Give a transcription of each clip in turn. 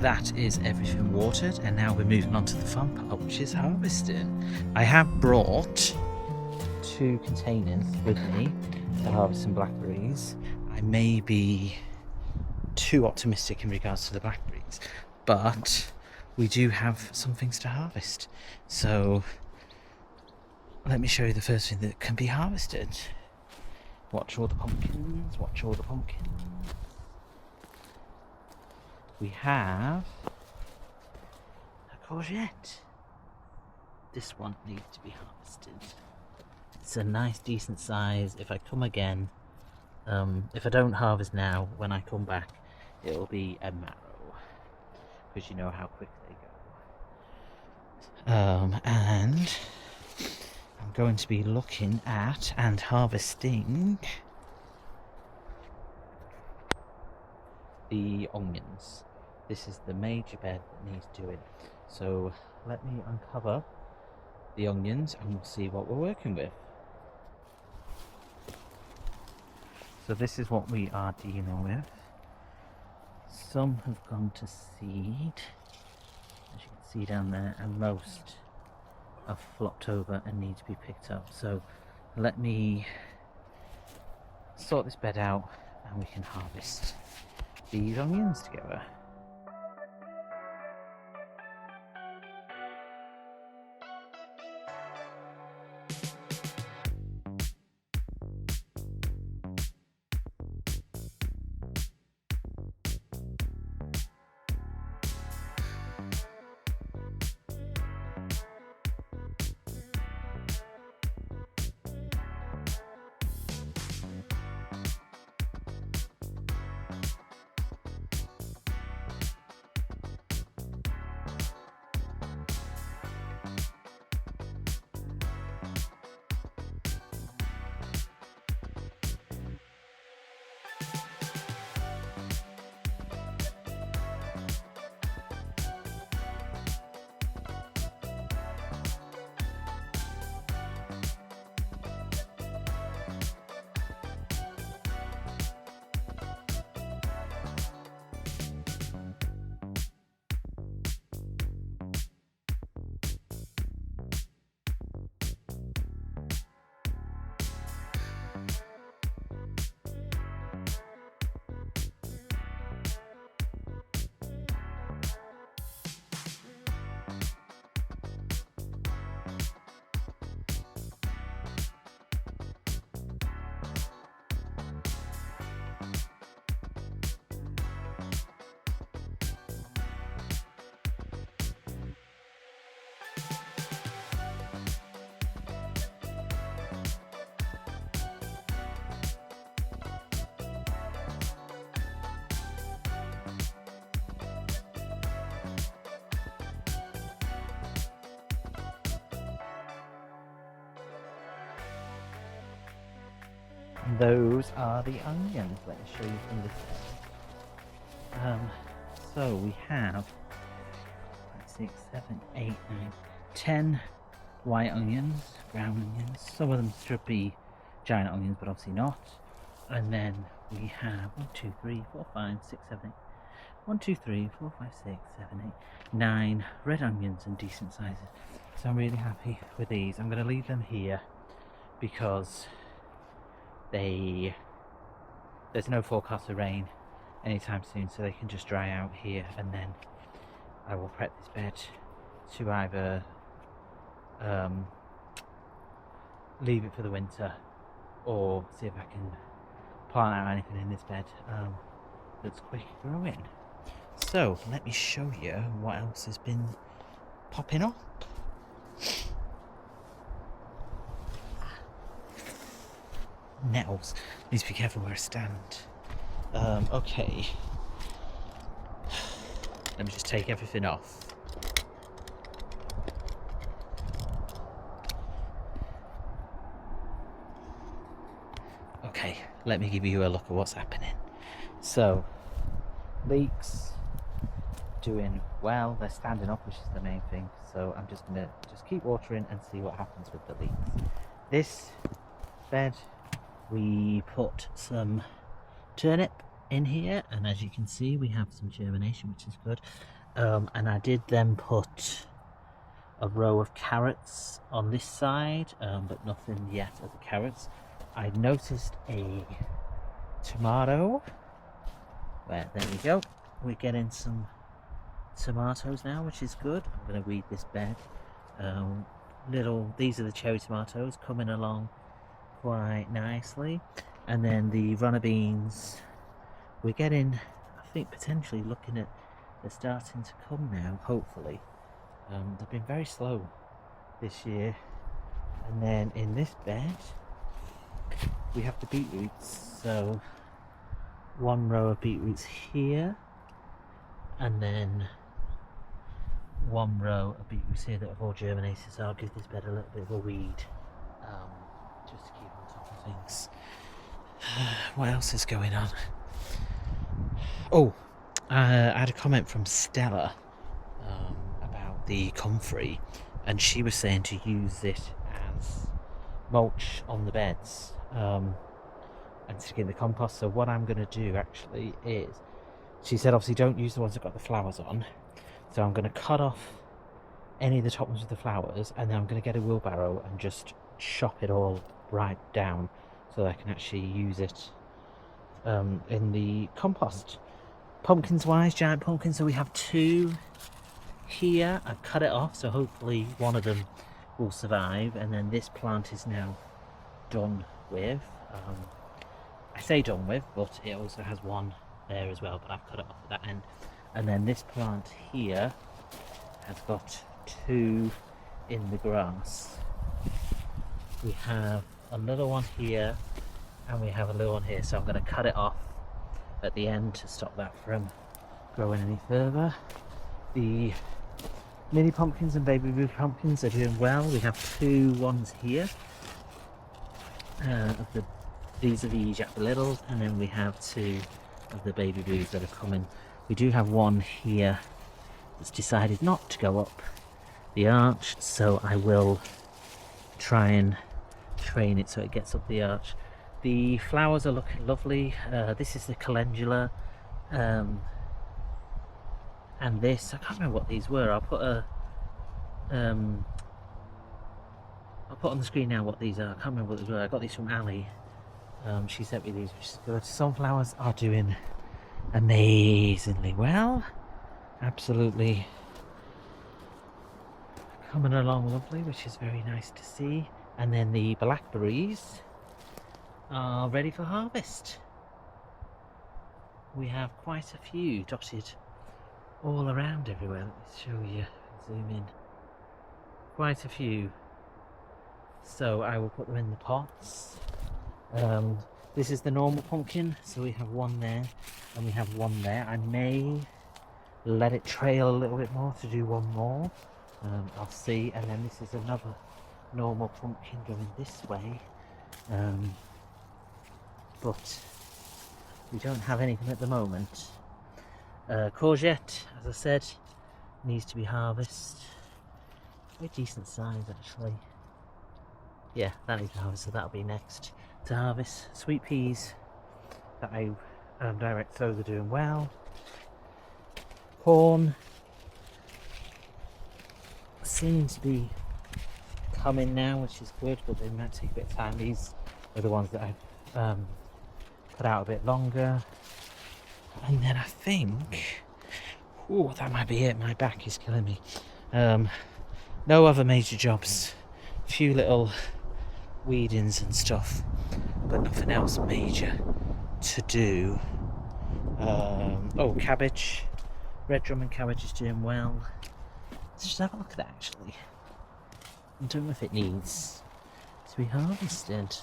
that is everything watered, and now we're moving on to the fun part, which is harvesting. I have brought 2 containers with me to harvest some blackberries. I may be too optimistic in regards to the blackberries, but we do have some things to harvest. So let me show you the first thing that can be harvested. Watch all the pumpkins, watch all the pumpkins. We have a courgette. This one needs to be harvested. It's a nice decent size. If I come again, if I don't harvest now, when I come back it'll be a marrow, because you know how quick they go. And I'm going to be looking at and harvesting the onions. This is the major bed that needs doing. So let me uncover the onions and we'll see what we're working with. So this is what we are dealing with. Some have gone to seed, as you can see down there, and most have flopped over and need to be picked up. So let me sort this bed out and we can harvest these onions together. Those are the onions. Let me show you from this side. So we have 6, 7, 8, 9, 10 white onions, brown onions. Some of them should be giant onions, but obviously not. And then we have 1, 2, 3, 4, 5, 6, 7, 8. 1, 2, 3, 4, 5, 6, 7, 8, 9 red onions in decent sizes. So I'm really happy with these. I'm going to leave them here because there's no forecast of rain anytime soon, so they can just dry out here, and then I will prep this bed to either leave it for the winter or see if I can plant out anything in this bed that's quick growing. So let me show you what else has been popping up. Nettles. Need to be careful where I stand. Okay. Let me just take everything off. Okay, let me give you a look at what's happening. So, leeks doing well. They're standing up, which is the main thing. So I'm just gonna keep watering and see what happens with the leeks. This bed, we put some turnip in here, and as you can see we have some germination, which is good. And I did then put a row of carrots on this side, but nothing yet of the carrots. I noticed a tomato. Well, there we go. We're getting some tomatoes now, which is good. I'm going to weed this bed. These are the cherry tomatoes coming along quite nicely, and then the runner beans. We're getting, I think, potentially looking at, they're starting to come now, hopefully. They've been very slow this year. And then in this bed we have the beetroots, so one row of beetroots here, and then one row of beetroots here that have all germinated, so I'll give this bed a little bit of a weed, just to keep on top of things. What else is going on? Oh, I had a comment from Stella about the Comfrey, and she was saying to use it as mulch on the beds, and to get the compost. So what I'm going to do actually is, she said obviously don't use the ones that got the flowers on, so I'm going to cut off any of the top ones with the flowers, and then I'm going to get a wheelbarrow and just chop it all right down so that I can actually use it in the compost. Pumpkins wise, giant pumpkins, so we have 2 here. I've cut it off, so hopefully one of them will survive, and then this plant is now done with. I say done with, but it also has one there as well, but I've cut it off at that end. And then this plant here has got 2 in the grass. We have a little one here and we have a little one here, so I'm going to cut it off at the end to stop that from growing any further. The mini pumpkins and baby blue pumpkins are doing well. We have 2 ones here. These are the Jack the Littles, and then we have 2 of the baby blues that are coming. We do have one here that's decided not to go up the arch, so I will try and train it so it gets up the arch. The flowers are looking lovely. This is the calendula, and this, I can't remember what these were. I'll put on the screen now what these are. I can't remember what these were. I got these from Ali. She sent me these, which is good. Sunflowers are doing amazingly well. Absolutely coming along lovely, which is very nice to see. And then the blackberries are ready for harvest. We have quite a few dotted all around everywhere. Let me show you, zoom in. Quite a few. So I will put them in the pots. This is the normal pumpkin, so we have one there and we have one there. I may let it trail a little bit more to do one more. I'll see. And then this is another normal pumpkin going this way, but we don't have anything at the moment. Courgette, as I said, needs to be harvested. Very decent size actually. Yeah, that needs to be harvested, so that'll be next to harvest. Sweet peas that I direct sows are doing well. Corn seems to be coming now, which is good, but they might take a bit of time. These are the ones that I've put out a bit longer. And then I think, oh, that might be it. My back is killing me. No other major jobs. A few little weedings and stuff, but nothing else major to do. Oh, cabbage. Red drum and cabbage is doing well. Let's just have a look at that actually. I don't know if it needs to be harvested.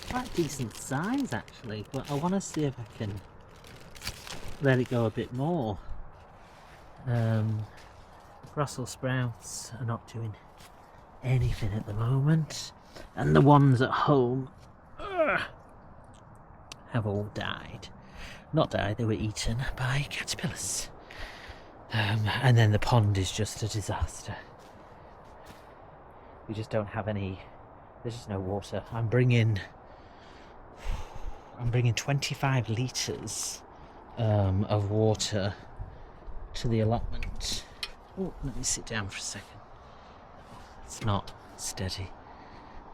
Quite decent size actually, but I want to see if I can let it go a bit more. Brussels sprouts are not doing anything at the moment, and the ones at home have all died. Not died, they were eaten by caterpillars. And then the pond is just a disaster. We just don't have any, there's just no water. I'm bringing I'm bringing 25 litres of water to the allotment. Oh, let me sit down for a second. It's not steady.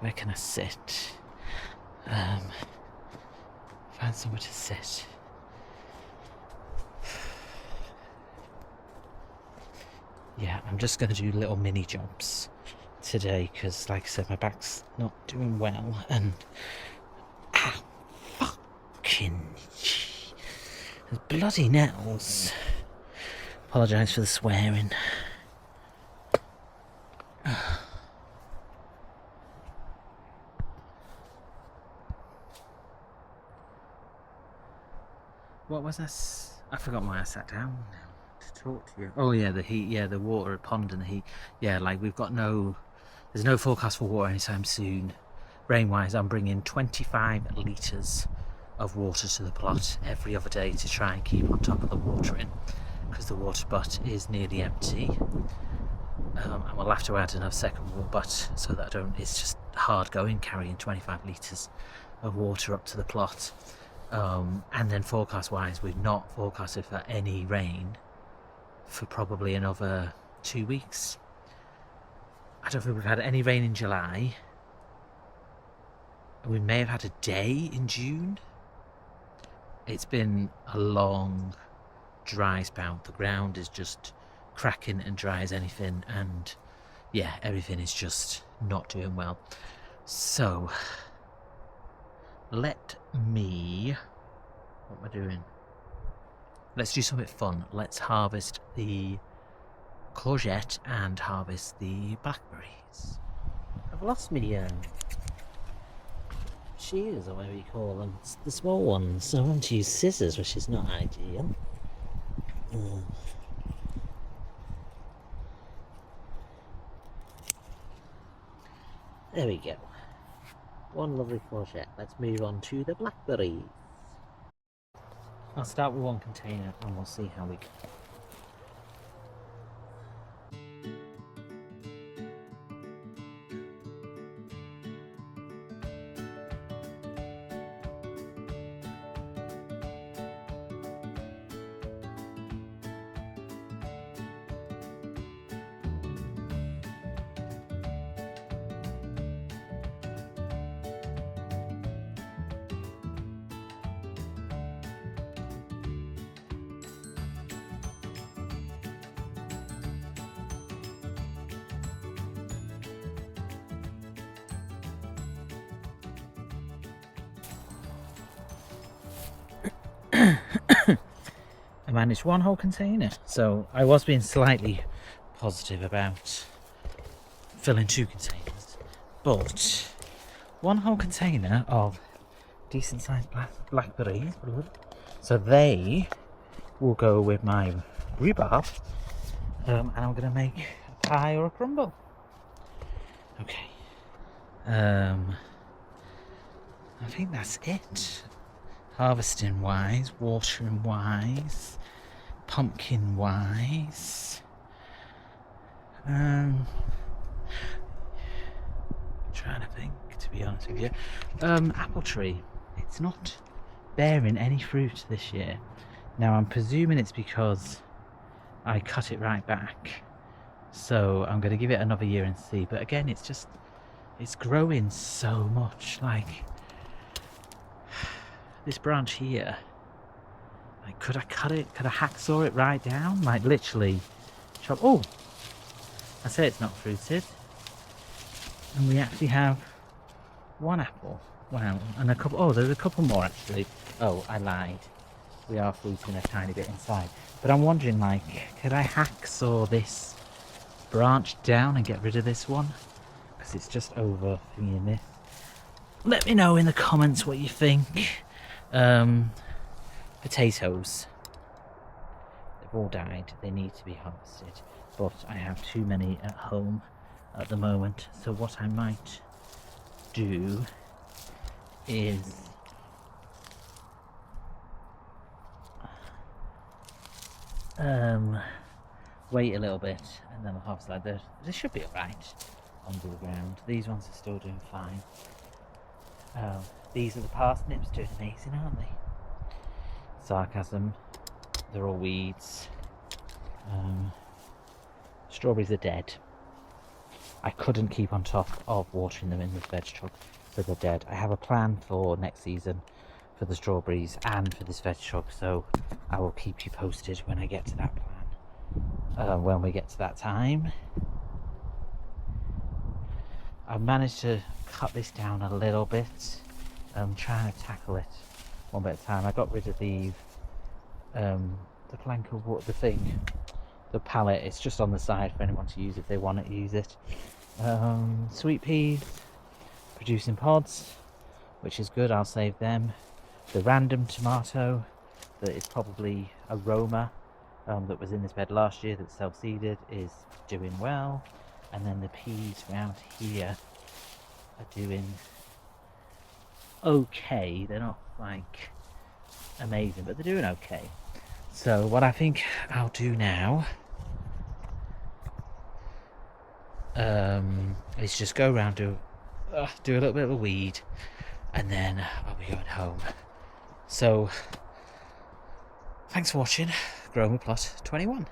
Where can I sit? Find somewhere to sit. Yeah, I'm just going to do little mini jobs today because, like I said, my back's not doing well and fucking there's bloody nettles. Apologise for the swearing. What was this? I forgot why I sat down now to talk to you. Oh yeah, the heat. Yeah, the water pond and the heat. Yeah, like we've got there's no forecast for water anytime soon. Rain-wise, I'm bringing 25 litres of water to the plot every other day to try and keep on top of the watering because the water butt is nearly empty. And we'll have to add another second water butt so that it's just hard going carrying 25 litres of water up to the plot. And then forecast wise, we've not forecasted for any rain for probably another 2 weeks. I don't think we've had any rain in July. We may have had a day in June. It's been a long dry spout. The ground is just cracking and dry as anything, and yeah, everything is just not doing well. So what am I doing? Let's do something fun. Let's harvest the courgette and harvest the blackberries. I've lost me shears or whatever you call them. It's the small ones. So I'm having to use scissors, which is not ideal. There we go. One lovely courgette. Let's move on to the blackberries. I'll start with one container and we'll see how we go. I managed one whole container, so I was being slightly positive about filling 2 containers, but one whole container of decent sized blackberries, so they will go with my rhubarb, and I'm going to make a pie or a crumble. Okay, I think that's it. Harvesting wise, watering wise, pumpkin wise. Trying to think, to be honest with you. Apple tree. It's not bearing any fruit this year. Now I'm presuming it's because I cut it right back. So I'm going to give it another year and see. But again, it's growing so much. Like this branch here, like, could I cut it? Could I hacksaw it right down? Like literally chop. Oh, I say it's not fruited, and we actually have one apple. Wow, and a couple. Oh, there's a couple more actually. Oh, I lied. We are fruiting a tiny bit inside, but I'm wondering, like, could I hacksaw this branch down and get rid of this one? Because it's just over thinking this. Let me know in the comments what you think. Potatoes. They've all died. They need to be harvested. But I have too many at home at the moment. So what I might do is wait a little bit and then I'll harvest like this. They should be alright under the ground. These ones are still doing fine. These are the parsnips, doing amazing, aren't they? Sarcasm. They're all weeds. Strawberries are dead. I couldn't keep on top of watering them in this veg truck, so they're dead. I have a plan for next season for the strawberries and for this veg truck, so I will keep you posted when I get to that plan. When we get to that time. I've managed to cut this down a little bit. I'm trying to tackle it one bit at a time. I got rid of the plank of wood, the pallet. It's just on the side for anyone to use if they want to use it. Sweet peas producing pods, which is good. I'll save them. The random tomato that is probably a Roma that was in this bed last year that's self-seeded is doing well. And then the peas around here are doing okay. They're not like amazing, but they're doing okay. So what I think I'll do now is just go around, do a little bit of a weed, and then I'll be going home. So thanks for watching Growing with Plot 21.